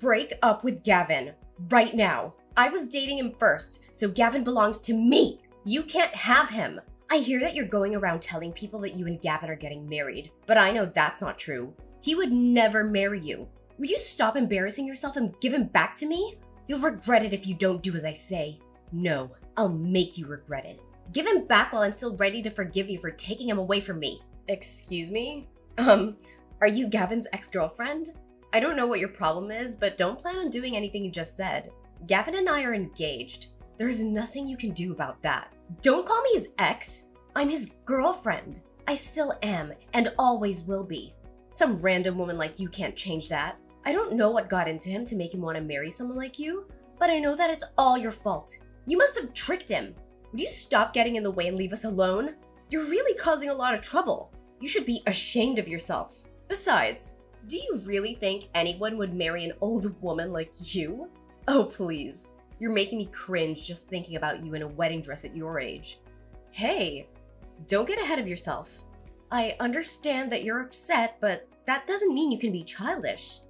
break up with Gavin right now. I was dating him first, so Gavin belongs to me. You can't have him. I hear that you're going around telling people that you and Gavin are getting married, but I know that's not true. He would never marry you. Would you stop embarrassing yourself and give him back to me? You'll regret it if you don't do as I say. No, I'll make you regret it. Give him back while I'm still ready to forgive you for taking him away from me. Excuse me? Are you Gavin's ex-girlfriend? I don't know what your problem is, but don't plan on doing anything you just said. Gavin and I are engaged. There's nothing you can do about that. Don't call me his ex. I'm his girlfriend. I still am, and always will be. Some random woman like you can't change that. I don't know what got into him to make him want to marry someone like you, but I know that it's all your fault. You must have tricked him. Would you stop getting in the way and leave us alone? You're really causing a lot of trouble. You should be ashamed of yourself. Besides, do you really think anyone would marry an old woman like you? Oh, please. You're making me cringe just thinking about you in a wedding dress at your age. Hey, don't get ahead of yourself. I understand that you're upset, but that doesn't mean you can be childish.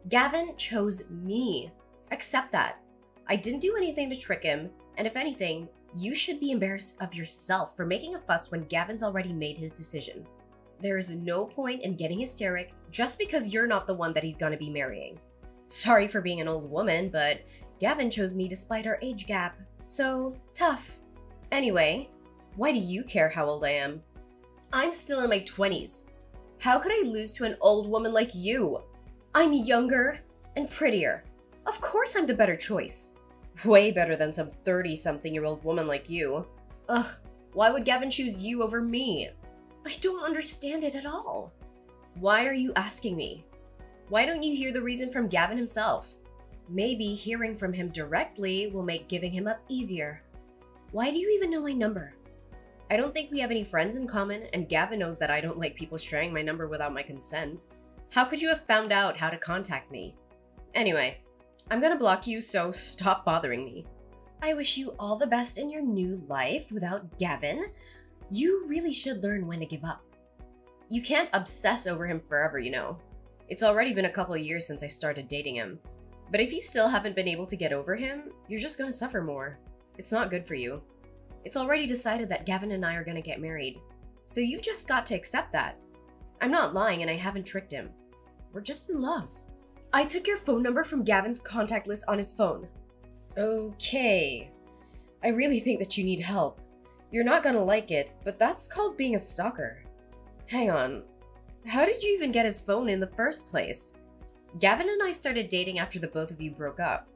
Gavin chose me. Accept that. I didn't do anything to trick him, and if anything, you should be embarrassed of yourself for making a fuss when Gavin's already made his decision. There is no point in getting hysteric just because you're not the one that he's gonna be marrying. Sorry for being an old woman, but Gavin chose me despite our age gap, so tough. Anyway, why do you care how old I am? I'm still in my 20s. How could I lose to an old woman like you? I'm younger and prettier. Of course I'm the better choice. Way better than some 30-something-year-old woman like you. Ugh, why would Gavin choose you over me? I don't understand it at all. Why are you asking me? Why don't you hear the reason from Gavin himself? Maybe hearing from him directly will make giving him up easier. Why do you even know my number? I don't think we have any friends in common, and Gavin knows that I don't like people sharing my number without my consent. How could you have found out how to contact me? Anyway, I'm gonna block you, so stop bothering me. I wish you all the best in your new life without Gavin. You really should learn when to give up. You can't obsess over him forever, you know. It's already been a couple of years since I started dating him. But if you still haven't been able to get over him, you're just gonna suffer more. It's not good for you. It's already decided that Gavin and I are gonna get married. So you've just got to accept that. I'm not lying and I haven't tricked him. We're just in love. I took your phone number from Gavin's contact list on his phone. Okay. I really think that you need help. You're not gonna like it, but that's called being a stalker. Hang on. How did you even get his phone in the first place? Gavin and I started dating after the both of you broke up.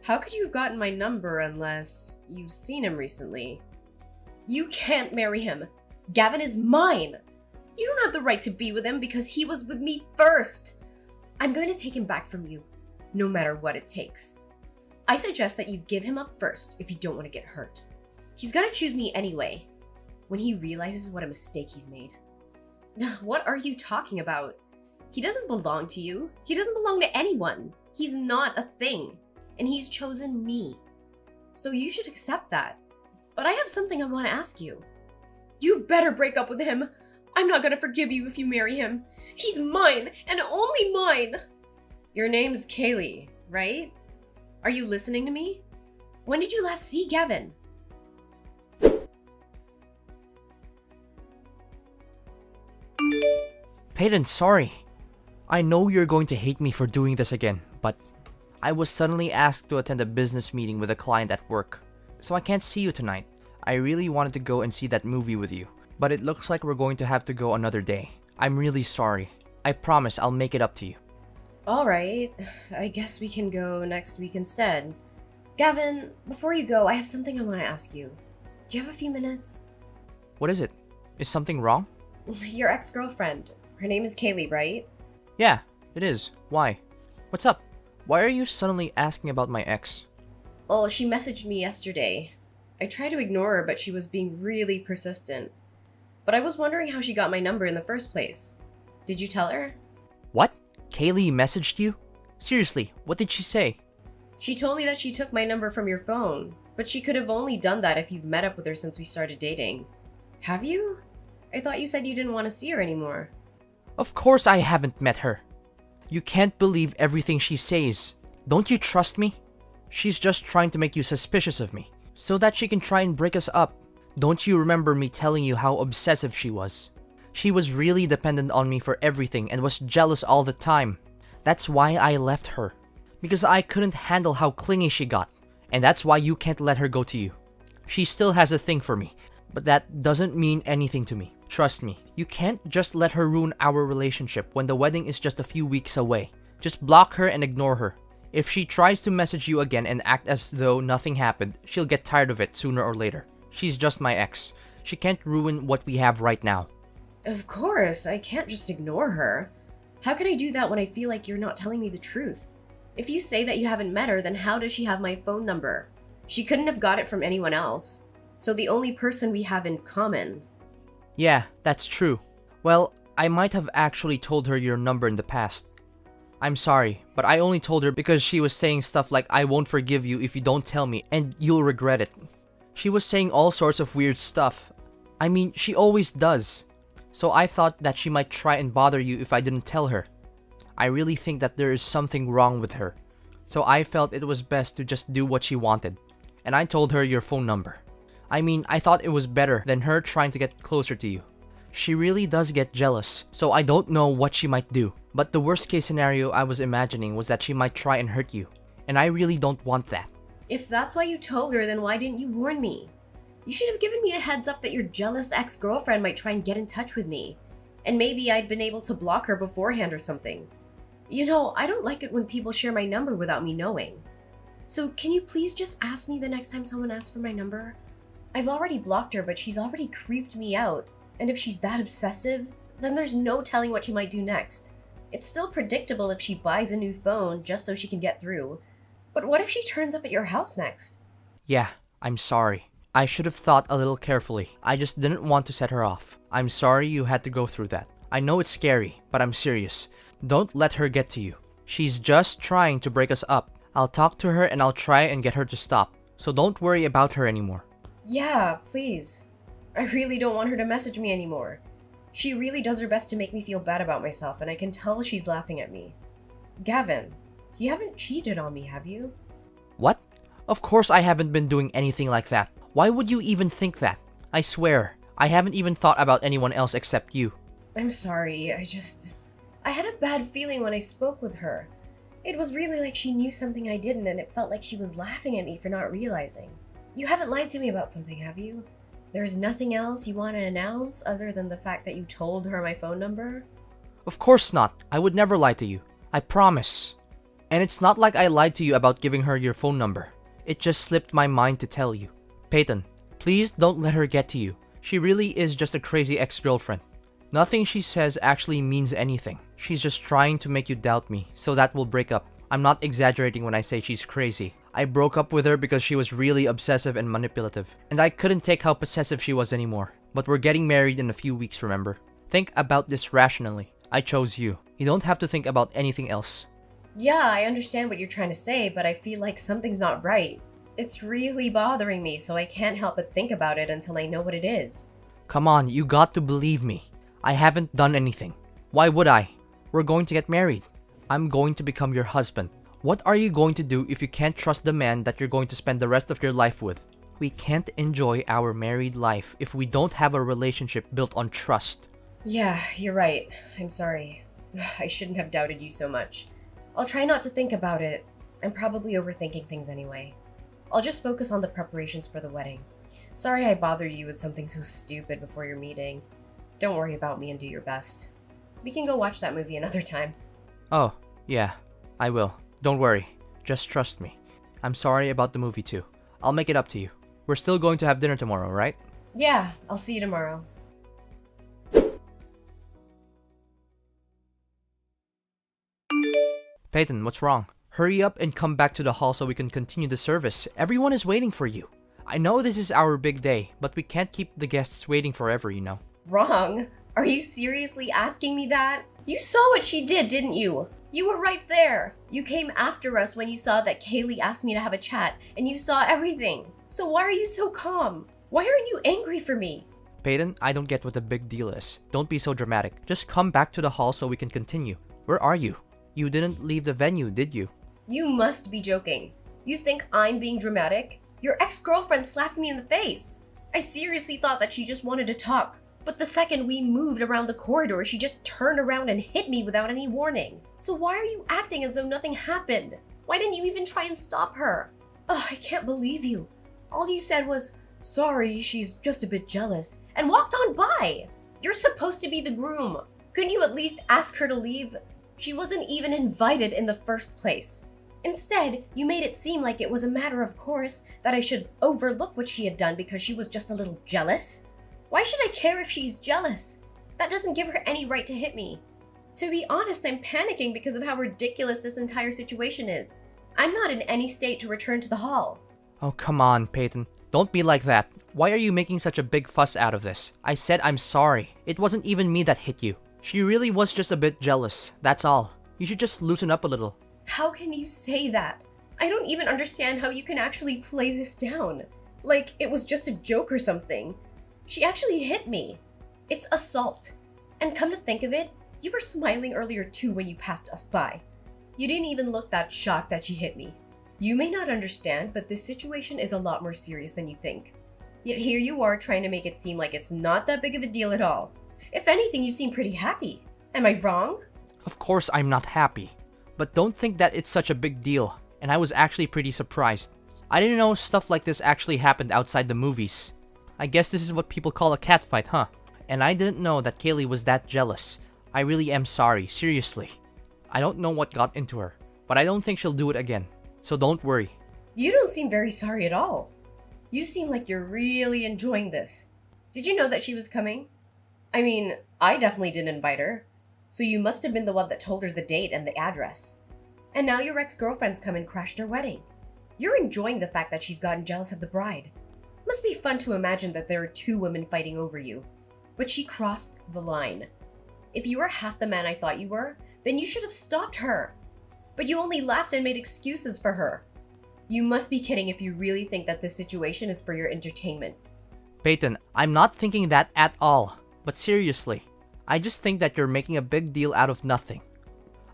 How could you have gotten my number unless you've seen him recently? You can't marry him. Gavin is mine. You don't have the right to be with him because he was with me first. I'm going to take him back from you, no matter what it takes. I suggest that you give him up first if you don't want to get hurt. He's gonna choose me anyway, when he realizes what a mistake he's made. What are you talking about? He doesn't belong to you. He doesn't belong to anyone. He's not a thing, and he's chosen me. So you should accept that. But I have something I want to ask you. You better break up with him. I'm not gonna forgive you if you marry him. He's mine, and only mine. Your name's Kaylee, right? Are you listening to me? When did you last see Gavin? Peyton, sorry. I know you're going to hate me for doing this again, but I was suddenly asked to attend a business meeting with a client at work, so I can't see you tonight. I really wanted to go and see that movie with you, but it looks like we're going to have to go another day. I'm really sorry. I promise I'll make it up to you. Alright, I guess we can go next week instead. Gavin, before you go, I have something I want to ask you. Do you have a few minutes? What is it? Is something wrong? Your ex-girlfriend. Her name is Kaylee, right? Yeah, it is. Why? What's up? Why are you suddenly asking about my ex? Well, she messaged me yesterday. I tried to ignore her, but she was being really persistent. But I was wondering how she got my number in the first place. Did you tell her? What? Kaylee messaged you? Seriously, what did she say? She told me that she took my number from your phone, but she could have only done that if you've met up with her since we started dating. Have you? I thought you said you didn't want to see her anymore. Of course I haven't met her. You can't believe everything she says. Don't you trust me? She's just trying to make you suspicious of me, so that she can try and break us up. Don't you remember me telling you how obsessive she was? She was really dependent on me for everything and was jealous all the time. That's why I left her. Because I couldn't handle how clingy she got. And that's why you can't let her go to you. She still has a thing for me, but that doesn't mean anything to me. Trust me, you can't just let her ruin our relationship when the wedding is just a few weeks away. Just block her and ignore her. If she tries to message you again and act as though nothing happened, she'll get tired of it sooner or later. She's just my ex. She can't ruin what we have right now. Of course, I can't just ignore her. How can I do that when I feel like you're not telling me the truth? If you say that you haven't met her, then how does she have my phone number? She couldn't have got it from anyone else. So the only person we have in common. Yeah, that's true. Well, I might have actually told her your number in the past. I'm sorry, but I only told her because she was saying stuff like, I won't forgive you if you don't tell me, and you'll regret it. She was saying all sorts of weird stuff. I mean, she always does. So I thought that she might try and bother you if I didn't tell her. I really think that there is something wrong with her. So I felt it was best to just do what she wanted. And I told her your phone number. I mean, I thought it was better than her trying to get closer to you. She really does get jealous, so I don't know what she might do. But the worst case scenario I was imagining was that she might try and hurt you. And I really don't want that. If that's why you told her, then why didn't you warn me? You should have given me a heads up that your jealous ex-girlfriend might try and get in touch with me. And maybe I'd been able to block her beforehand or something. You know, I don't like it when people share my number without me knowing. So can you please just ask me the next time someone asks for my number? I've already blocked her, but she's already creeped me out. And if she's that obsessive, then there's no telling what she might do next. It's still predictable if she buys a new phone just so she can get through. But what if she turns up at your house next? Yeah, I'm sorry. I should have thought a little carefully. I just didn't want to set her off. I'm sorry you had to go through that. I know it's scary, but I'm serious. Don't let her get to you. She's just trying to break us up. I'll talk to her and I'll try and get her to stop. So don't worry about her anymore. Yeah, please. I really don't want her to message me anymore. She really does her best to make me feel bad about myself, and I can tell she's laughing at me. Gavin, you haven't cheated on me, have you? What? Of course I haven't been doing anything like that. Why would you even think that? I swear, I haven't even thought about anyone else except you. I'm sorry, I had a bad feeling when I spoke with her. It was really like she knew something I didn't, and it felt like she was laughing at me for not realizing. You haven't lied to me about something, have you? There's nothing else you want to announce other than the fact that you told her my phone number? Of course not. I would never lie to you. I promise. And it's not like I lied to you about giving her your phone number. It just slipped my mind to tell you. Peyton, please don't let her get to you. She really is just a crazy ex-girlfriend. Nothing she says actually means anything. She's just trying to make you doubt me, so that we'll break up. I'm not exaggerating when I say she's crazy. I broke up with her because she was really obsessive and manipulative, and I couldn't take how possessive she was anymore. But we're getting married in a few weeks, remember? Think about this rationally. I chose you. You don't have to think about anything else. Yeah, I understand what you're trying to say, but I feel like something's not right. It's really bothering me, so I can't help but think about it until I know what it is. Come on, you got to believe me. I haven't done anything. Why would I? We're going to get married. I'm going to become your husband. What are you going to do if you can't trust the man that you're going to spend the rest of your life with? We can't enjoy our married life if we don't have a relationship built on trust. Yeah, you're right. I'm sorry. I shouldn't have doubted you so much. I'll try not to think about it. I'm probably overthinking things anyway. I'll just focus on the preparations for the wedding. Sorry I bothered you with something so stupid before your meeting. Don't worry about me and do your best. We can go watch that movie another time. Oh, yeah, I will. Don't worry. Just trust me. I'm sorry about the movie too. I'll make it up to you. We're still going to have dinner tomorrow, right? Yeah, I'll see you tomorrow. Peyton, what's wrong? Hurry up and come back to the hall so we can continue the service. Everyone is waiting for you. I know this is our big day, but we can't keep the guests waiting forever, you know. Wrong? Are you seriously asking me that? You saw what she did, didn't you? You were right there. You came after us when you saw that Kaylee asked me to have a chat, and you saw everything. So why are you so calm? Why aren't you angry for me? Peyton, I don't get what the big deal is. Don't be so dramatic. Just come back to the hall so we can continue. Where are you? You didn't leave the venue, did you? You must be joking. You think I'm being dramatic? Your ex-girlfriend slapped me in the face. I seriously thought that she just wanted to talk. But the second we moved around the corridor, she just turned around and hit me without any warning. So why are you acting as though nothing happened? Why didn't you even try and stop her? Ugh, I can't believe you. All you said was, "Sorry, she's just a bit jealous," and walked on by. You're supposed to be the groom. Couldn't you at least ask her to leave? She wasn't even invited in the first place. Instead, you made it seem like it was a matter of course that I should overlook what she had done because she was just a little jealous. Why should I care if she's jealous? That doesn't give her any right to hit me. To be honest, I'm panicking because of how ridiculous this entire situation is. I'm not in any state to return to the hall. Oh, come on, Peyton. Don't be like that. Why are you making such a big fuss out of this? I said I'm sorry. It wasn't even me that hit you. She really was just a bit jealous, that's all. You should just loosen up a little. How can you say that? I don't even understand how you can actually play this down. Like it was just a joke or something. She actually hit me. It's assault. And come to think of it, you were smiling earlier too when you passed us by. You didn't even look that shocked that she hit me. You may not understand, but this situation is a lot more serious than you think. Yet here you are trying to make it seem like it's not that big of a deal at all. If anything, you seem pretty happy. Am I wrong? Of course I'm not happy. But don't think that it's such a big deal, and I was actually pretty surprised. I didn't know stuff like this actually happened outside the movies. I guess this is what people call a catfight, huh? And I didn't know that Kaylee was that jealous. I really am sorry, seriously. I don't know what got into her, but I don't think she'll do it again. So don't worry. You don't seem very sorry at all. You seem like you're really enjoying this. Did you know that she was coming? I mean, I definitely didn't invite her. So you must have been the one that told her the date and the address. And now your ex-girlfriend's come and crashed her wedding. You're enjoying the fact that she's gotten jealous of the bride. Must be fun to imagine that there are two women fighting over you. But she crossed the line. If you were half the man I thought you were, then you should have stopped her. But you only laughed and made excuses for her. You must be kidding if you really think that this situation is for your entertainment. Peyton, I'm not thinking that at all. But seriously, I just think that you're making a big deal out of nothing.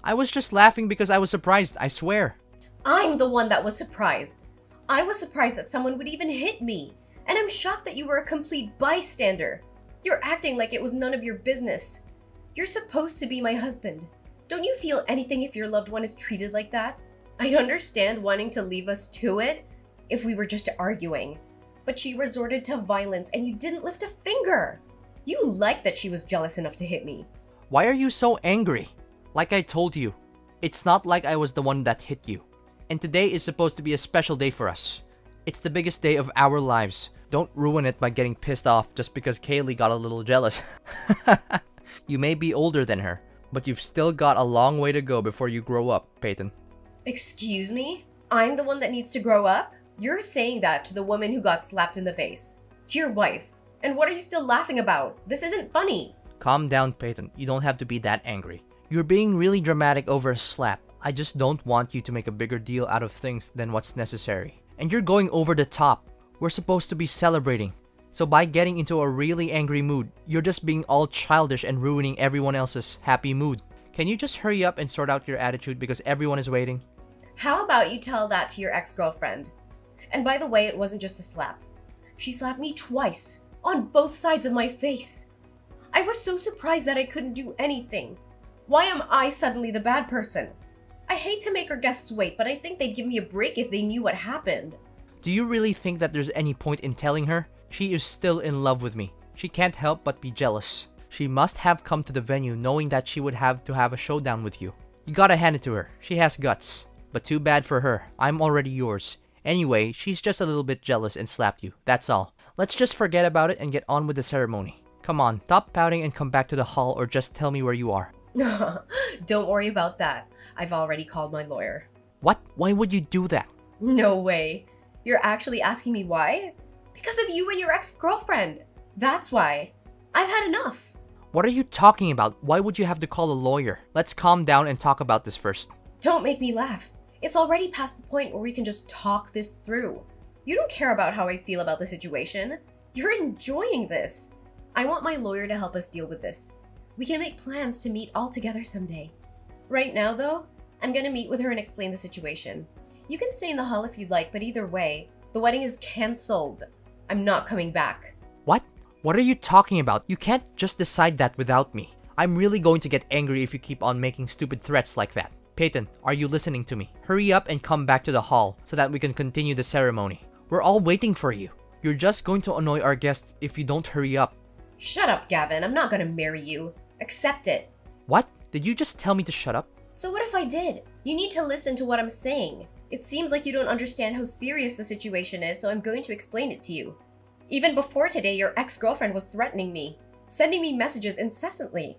I was just laughing because I was surprised, I swear. I'm the one that was surprised. I was surprised that someone would even hit me. And I'm shocked that you were a complete bystander. You're acting like it was none of your business. You're supposed to be my husband. Don't you feel anything if your loved one is treated like that? I'd understand wanting to leave us to it if we were just arguing. But she resorted to violence and you didn't lift a finger. You liked that she was jealous enough to hit me. Why are you so angry? Like I told you, it's not like I was the one that hit you. And today is supposed to be a special day for us. It's the biggest day of our lives. Don't ruin it by getting pissed off just because Kaylee got a little jealous. You may be older than her, but you've still got a long way to go before you grow up, Peyton. Excuse me? I'm the one that needs to grow up? You're saying that to the woman who got slapped in the face. To your wife. And what are you still laughing about? This isn't funny. Calm down, Peyton. You don't have to be that angry. You're being really dramatic over a slap. I just don't want you to make a bigger deal out of things than what's necessary. And you're going over the top. We're supposed to be celebrating. So by getting into a really angry mood, you're just being all childish and ruining everyone else's happy mood. Can you just hurry up and sort out your attitude because everyone is waiting? How about you tell that to your ex-girlfriend? And by the way, it wasn't just a slap. She slapped me twice, on both sides of my face. I was so surprised that I couldn't do anything. Why am I suddenly the bad person? I hate to make our guests wait, but I think they'd give me a break if they knew what happened. Do you really think that there's any point in telling her? She is still in love with me. She can't help but be jealous. She must have come to the venue knowing that she would have to have a showdown with you. You gotta hand it to her. She has guts. But too bad for her. I'm already yours. Anyway, she's just a little bit jealous and slapped you. That's all. Let's just forget about it and get on with the ceremony. Come on, stop pouting and come back to the hall or just tell me where you are. Don't worry about that. I've already called my lawyer. What? Why would you do that? No way. You're actually asking me why? Because of you and your ex-girlfriend. That's why. I've had enough. What are you talking about? Why would you have to call a lawyer? Let's calm down and talk about this first. Don't make me laugh. It's already past the point where we can just talk this through. You don't care about how I feel about the situation. You're enjoying this. I want my lawyer to help us deal with this. We can make plans to meet all together someday. Right now, though, I'm gonna meet with her and explain the situation. You can stay in the hall if you'd like, but either way, the wedding is cancelled. I'm not coming back. What? What are you talking about? You can't just decide that without me. I'm really going to get angry if you keep on making stupid threats like that. Peyton, are you listening to me? Hurry up and come back to the hall so that we can continue the ceremony. We're all waiting for you. You're just going to annoy our guests if you don't hurry up. Shut up, Gavin. I'm not gonna marry you. Accept it. What? Did you just tell me to shut up? So what if I did? You need to listen to what I'm saying. It seems like you don't understand how serious the situation is, so I'm going to explain it to you. Even before today, your ex-girlfriend was threatening me, sending me messages incessantly,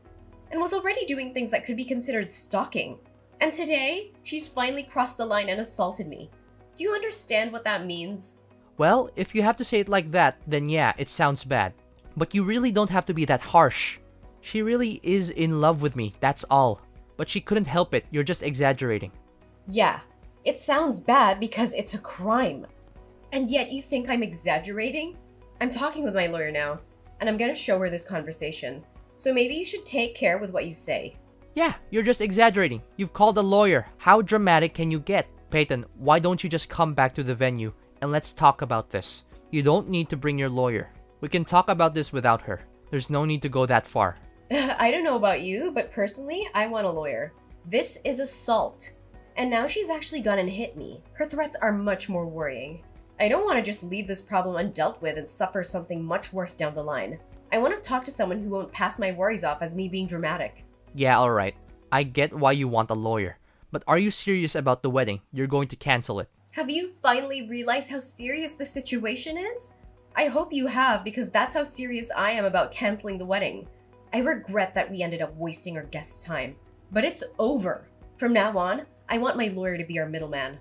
and was already doing things that could be considered stalking. And today, she's finally crossed the line and assaulted me. Do you understand what that means? Well, if you have to say it like that, then yeah, it sounds bad. But you really don't have to be that harsh. She really is in love with me, that's all. But she couldn't help it, you're just exaggerating. Yeah, it sounds bad because it's a crime. And yet you think I'm exaggerating? I'm talking with my lawyer now, and I'm gonna show her this conversation. So maybe you should take care with what you say. Yeah, you're just exaggerating. You've called a lawyer. How dramatic can you get? Peyton, why don't you just come back to the venue and let's talk about this? You don't need to bring your lawyer. We can talk about this without her. There's no need to go that far. I don't know about you, but personally, I want a lawyer. This is assault. And now she's actually gone and hit me. Her threats are much more worrying. I don't want to just leave this problem undealt with and suffer something much worse down the line. I want to talk to someone who won't pass my worries off as me being dramatic. Yeah, alright. I get why you want a lawyer. But are you serious about the wedding? You're going to cancel it. Have you finally realized how serious the situation is? I hope you have, because that's how serious I am about canceling the wedding. I regret that we ended up wasting our guests' time. But it's over. From now on, I want my lawyer to be our middleman.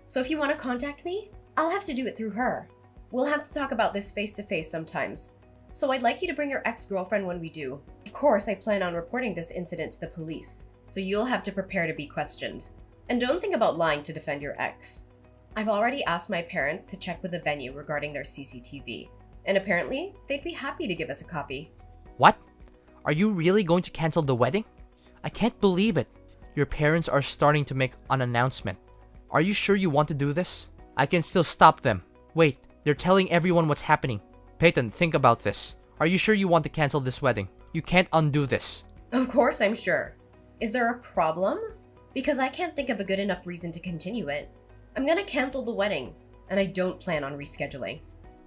So if you want to contact me, I'll have to do it through her. We'll have to talk about this face-to-face sometimes. So I'd like you to bring your ex-girlfriend when we do. Of course, I plan on reporting this incident to the police, so you'll have to prepare to be questioned. And don't think about lying to defend your ex. I've already asked my parents to check with the venue regarding their CCTV, and apparently, they'd be happy to give us a copy. What? Are you really going to cancel the wedding? I can't believe it. Your parents are starting to make an announcement. Are you sure you want to do this? I can still stop them. Wait, they're telling everyone what's happening. Peyton, think about this. Are you sure you want to cancel this wedding? You can't undo this. Of course I'm sure. Is there a problem? Because I can't think of a good enough reason to continue it. I'm gonna cancel the wedding, and I don't plan on rescheduling.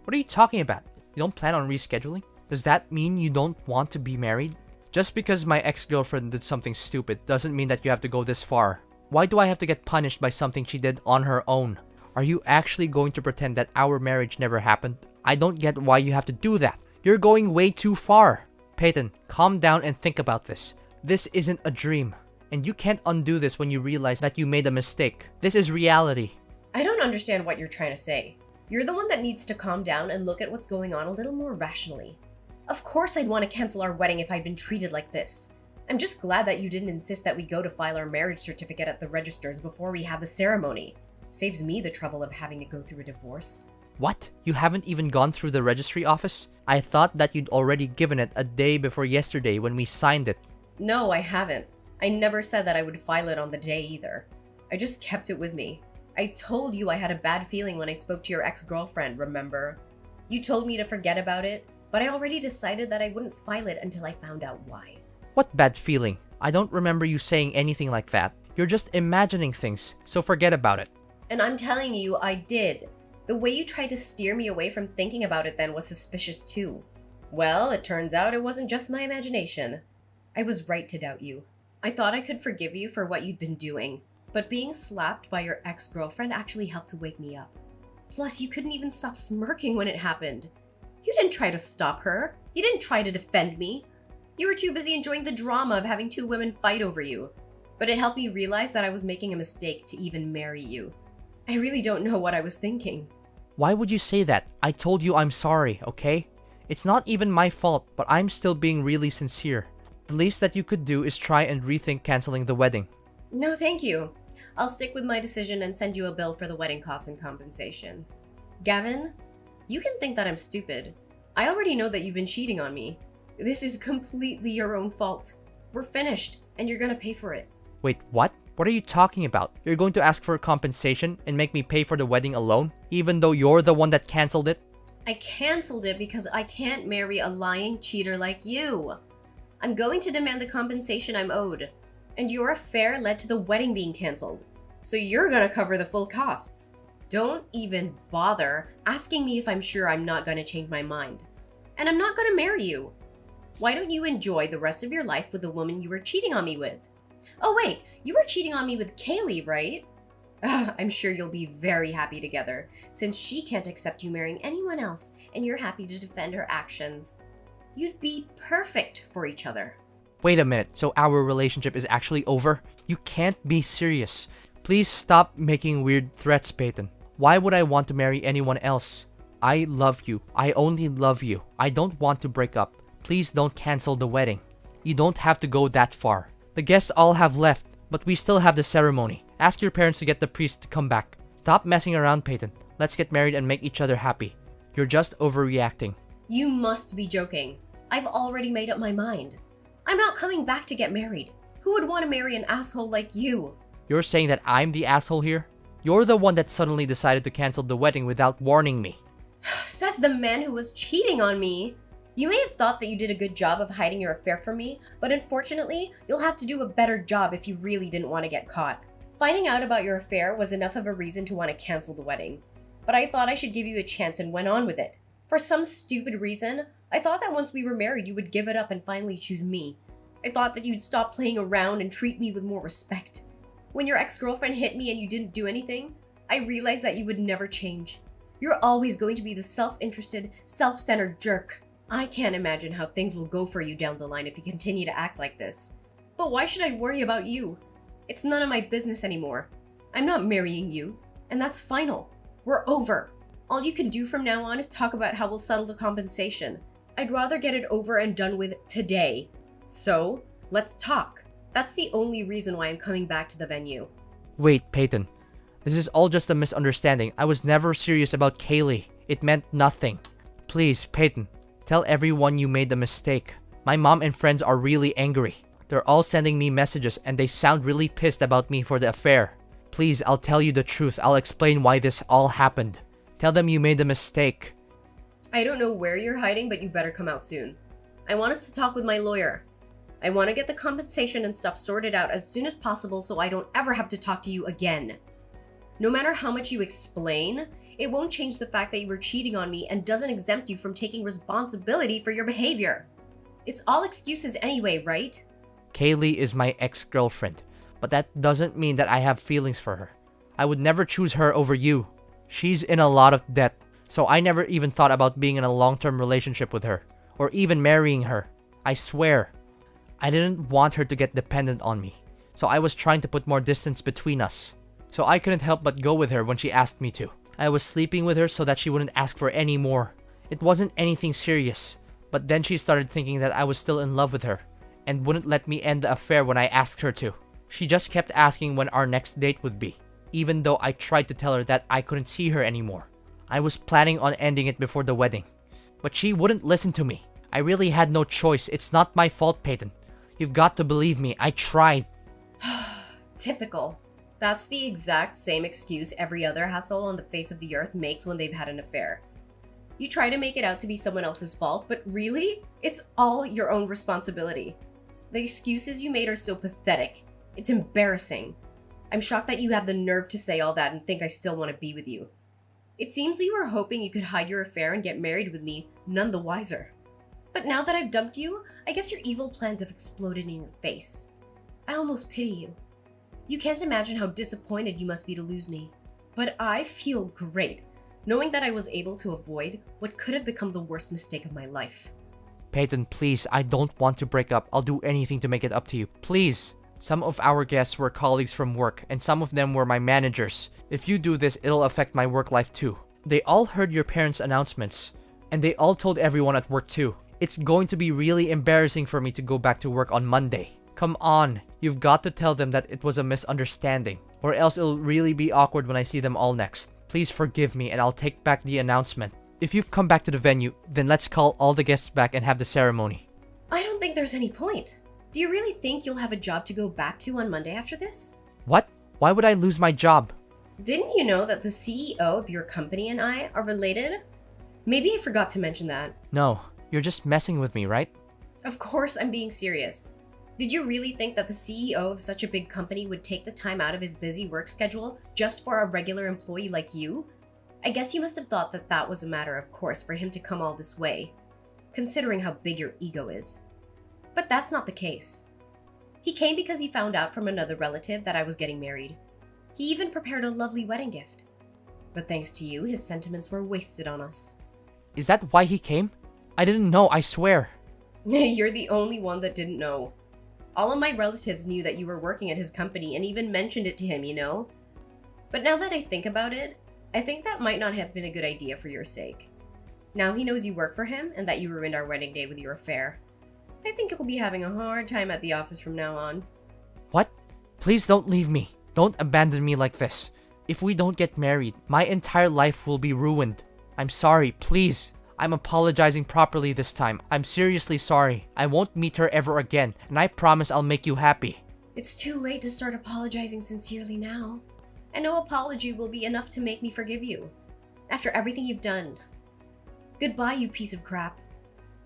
What are you talking about? You don't plan on rescheduling? Does that mean you don't want to be married? Just because my ex-girlfriend did something stupid doesn't mean that you have to go this far. Why do I have to get punished by something she did on her own? Are you actually going to pretend that our marriage never happened? I don't get why you have to do that. You're going way too far. Peyton, calm down and think about this. This isn't a dream. And you can't undo this when you realize that you made a mistake. This is reality. I don't understand what you're trying to say. You're the one that needs to calm down and look at what's going on a little more rationally. Of course I'd want to cancel our wedding if I'd been treated like this. I'm just glad that you didn't insist that we go to file our marriage certificate at the registers before we had the ceremony. Saves me the trouble of having to go through a divorce. What? You haven't even gone through the registry office? I thought that you'd already given it a day before yesterday when we signed it. No, I haven't. I never said that I would file it on the day either. I just kept it with me. I told you I had a bad feeling when I spoke to your ex-girlfriend, remember? You told me to forget about it, but I already decided that I wouldn't file it until I found out why. What bad feeling? I don't remember you saying anything like that. You're just imagining things, so forget about it. And I'm telling you, I did. The way you tried to steer me away from thinking about it then was suspicious too. Well, it turns out it wasn't just my imagination. I was right to doubt you. I thought I could forgive you for what you'd been doing, but being slapped by your ex-girlfriend actually helped to wake me up. Plus, you couldn't even stop smirking when it happened. You didn't try to stop her. You didn't try to defend me. You were too busy enjoying the drama of having two women fight over you. But it helped me realize that I was making a mistake to even marry you. I really don't know what I was thinking. Why would you say that? I told you I'm sorry, okay? It's not even my fault, but I'm still being really sincere. The least that you could do is try and rethink canceling the wedding. No, thank you. I'll stick with my decision and send you a bill for the wedding costs and compensation. Gavin, you can think that I'm stupid. I already know that you've been cheating on me. This is completely your own fault. We're finished, and you're gonna pay for it. Wait, what? What are you talking about? You're going to ask for compensation and make me pay for the wedding alone, even though you're the one that canceled it? I canceled it because I can't marry a lying cheater like you. I'm going to demand the compensation I'm owed. And your affair led to the wedding being canceled. So you're gonna cover the full costs. Don't even bother asking me if I'm sure I'm not gonna change my mind. And I'm not gonna marry you. Why don't you enjoy the rest of your life with the woman you were cheating on me with? Oh wait, you were cheating on me with Kaylee, right? I'm sure you'll be very happy together, since she can't accept you marrying anyone else and you're happy to defend her actions. You'd be perfect for each other. Wait a minute, so our relationship is actually over? You can't be serious. Please stop making weird threats, Peyton. Why would I want to marry anyone else? I love you. I only love you. I don't want to break up. Please don't cancel the wedding. You don't have to go that far. The guests all have left, but we still have the ceremony. Ask your parents to get the priest to come back. Stop messing around, Peyton. Let's get married and make each other happy. You're just overreacting. You must be joking. I've already made up my mind. I'm not coming back to get married. Who would want to marry an asshole like you? You're saying that I'm the asshole here? You're the one that suddenly decided to cancel the wedding without warning me. Says the man who was cheating on me. You may have thought that you did a good job of hiding your affair from me, but unfortunately, you'll have to do a better job if you really didn't want to get caught. Finding out about your affair was enough of a reason to want to cancel the wedding, but I thought I should give you a chance and went on with it. For some stupid reason, I thought that once we were married, you would give it up and finally choose me. I thought that you'd stop playing around and treat me with more respect. When your ex-girlfriend hit me and you didn't do anything, I realized that you would never change. You're always going to be the self-interested, self-centered jerk. I can't imagine how things will go for you down the line if you continue to act like this. But why should I worry about you? It's none of my business anymore. I'm not marrying you, and that's final. We're over. All you can do from now on is talk about how we'll settle the compensation. I'd rather get it over and done with today. So, let's talk. That's the only reason why I'm coming back to the venue. Wait, Peyton. This is all just a misunderstanding. I was never serious about Kaylee. It meant nothing. Please, Peyton, tell everyone you made the mistake. My mom and friends are really angry. They're all sending me messages and they sound really pissed about me for the affair. Please, I'll tell you the truth. I'll explain why this all happened. Tell them you made the mistake. I don't know where you're hiding, but you better come out soon. I wanted to talk with my lawyer. I want to get the compensation and stuff sorted out as soon as possible so I don't ever have to talk to you again. No matter how much you explain, it won't change the fact that you were cheating on me and doesn't exempt you from taking responsibility for your behavior. It's all excuses anyway, right? Kaylee is my ex-girlfriend, but that doesn't mean that I have feelings for her. I would never choose her over you. She's in a lot of debt, so I never even thought about being in a long-term relationship with her, or even marrying her. I swear. I didn't want her to get dependent on me, so I was trying to put more distance between us. So I couldn't help but go with her when she asked me to. I was sleeping with her so that she wouldn't ask for any more. It wasn't anything serious, but then she started thinking that I was still in love with her, and wouldn't let me end the affair when I asked her to. She just kept asking when our next date would be, even though I tried to tell her that I couldn't see her anymore. I was planning on ending it before the wedding, but she wouldn't listen to me. I really had no choice. It's not my fault, Peyton. You've got to believe me. I tried. Typical. That's the exact same excuse every other asshole on the face of the earth makes when they've had an affair. You try to make it out to be someone else's fault, but really, it's all your own responsibility. The excuses you made are so pathetic. It's embarrassing. I'm shocked that you had the nerve to say all that and think I still want to be with you. It seems you were hoping you could hide your affair and get married with me, none the wiser. But now that I've dumped you, I guess your evil plans have exploded in your face. I almost pity you. You can't imagine how disappointed you must be to lose me. But I feel great, knowing that I was able to avoid what could have become the worst mistake of my life. Peyton, please, I don't want to break up. I'll do anything to make it up to you. Please. Some of our guests were colleagues from work, and some of them were my managers. If you do this, it'll affect my work life too. They all heard your parents' announcements, and they all told everyone at work too. It's going to be really embarrassing for me to go back to work on Monday. Come on, you've got to tell them that it was a misunderstanding, or else it'll really be awkward when I see them all next. Please forgive me and I'll take back the announcement. If you've come back to the venue, then let's call all the guests back and have the ceremony. I don't think there's any point. Do you really think you'll have a job to go back to on Monday after this? What? Why would I lose my job? Didn't you know that the CEO of your company and I are related? Maybe I forgot to mention that. No, you're just messing with me, right? Of course I'm being serious. Did you really think that the CEO of such a big company would take the time out of his busy work schedule just for a regular employee like you? I guess you must have thought that that was a matter of course for him to come all this way, considering how big your ego is. But that's not the case. He came because he found out from another relative that I was getting married. He even prepared a lovely wedding gift. But thanks to you, his sentiments were wasted on us. Is that why he came? I didn't know, I swear. You're the only one that didn't know. All of my relatives knew that you were working at his company and even mentioned it to him, you know? But now that I think about it, I think that might not have been a good idea for your sake. Now he knows you work for him and that you ruined our wedding day with your affair. I think he'll be having a hard time at the office from now on. What? Please don't leave me. Don't abandon me like this. If we don't get married, my entire life will be ruined. I'm sorry, please. I'm apologizing properly this time. I'm seriously sorry. I won't meet her ever again, and I promise I'll make you happy. It's too late to start apologizing sincerely now. And no apology will be enough to make me forgive you. After everything you've done. Goodbye, you piece of crap.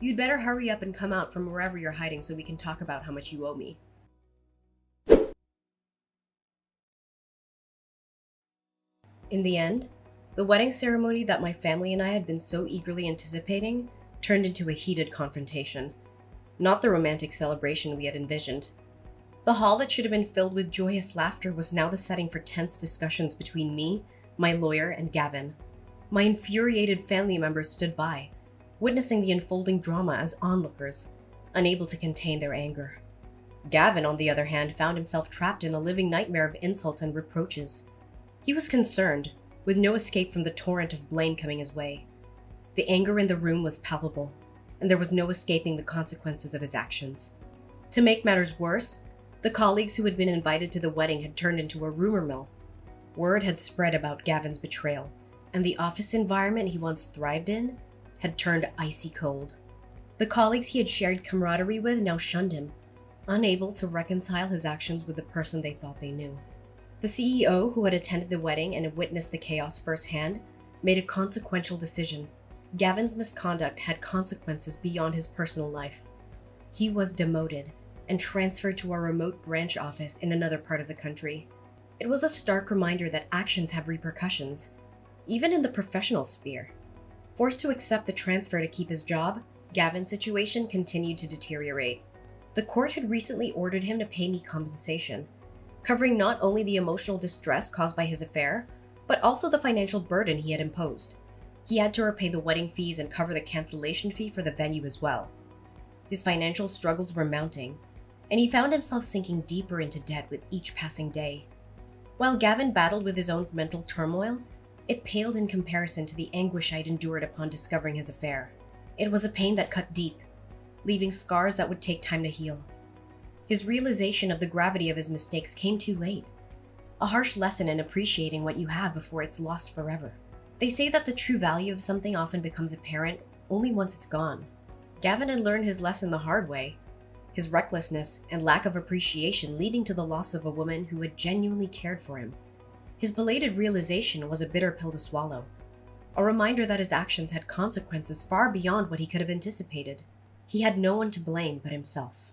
You'd better hurry up and come out from wherever you're hiding so we can talk about how much you owe me. In the end, the wedding ceremony that my family and I had been so eagerly anticipating turned into a heated confrontation, not the romantic celebration we had envisioned. The hall that should have been filled with joyous laughter was now the setting for tense discussions between me, my lawyer, and Gavin. My infuriated family members stood by, witnessing the unfolding drama as onlookers, unable to contain their anger. Gavin, on the other hand, found himself trapped in a living nightmare of insults and reproaches. He was concerned, with no escape from the torrent of blame coming his way. The anger in the room was palpable, and there was no escaping the consequences of his actions. To make matters worse, the colleagues who had been invited to the wedding had turned into a rumor mill. Word had spread about Gavin's betrayal, and the office environment he once thrived in had turned icy cold. The colleagues he had shared camaraderie with now shunned him, unable to reconcile his actions with the person they thought they knew. The CEO, who had attended the wedding and had witnessed the chaos firsthand, made a consequential decision. Gavin's misconduct had consequences beyond his personal life. He was demoted and transferred to a remote branch office in another part of the country. It was a stark reminder that actions have repercussions, even in the professional sphere. Forced to accept the transfer to keep his job, Gavin's situation continued to deteriorate. The court had recently ordered him to pay me compensation, covering not only the emotional distress caused by his affair, but also the financial burden he had imposed. He had to repay the wedding fees and cover the cancellation fee for the venue as well. His financial struggles were mounting, and he found himself sinking deeper into debt with each passing day. While Gavin battled with his own mental turmoil, it paled in comparison to the anguish I'd endured upon discovering his affair. It was a pain that cut deep, leaving scars that would take time to heal. His realization of the gravity of his mistakes came too late, a harsh lesson in appreciating what you have before it's lost forever. They say that the true value of something often becomes apparent only once it's gone. Gavin had learned his lesson the hard way, his recklessness and lack of appreciation leading to the loss of a woman who had genuinely cared for him. His belated realization was a bitter pill to swallow, a reminder that his actions had consequences far beyond what he could have anticipated. He had no one to blame but himself.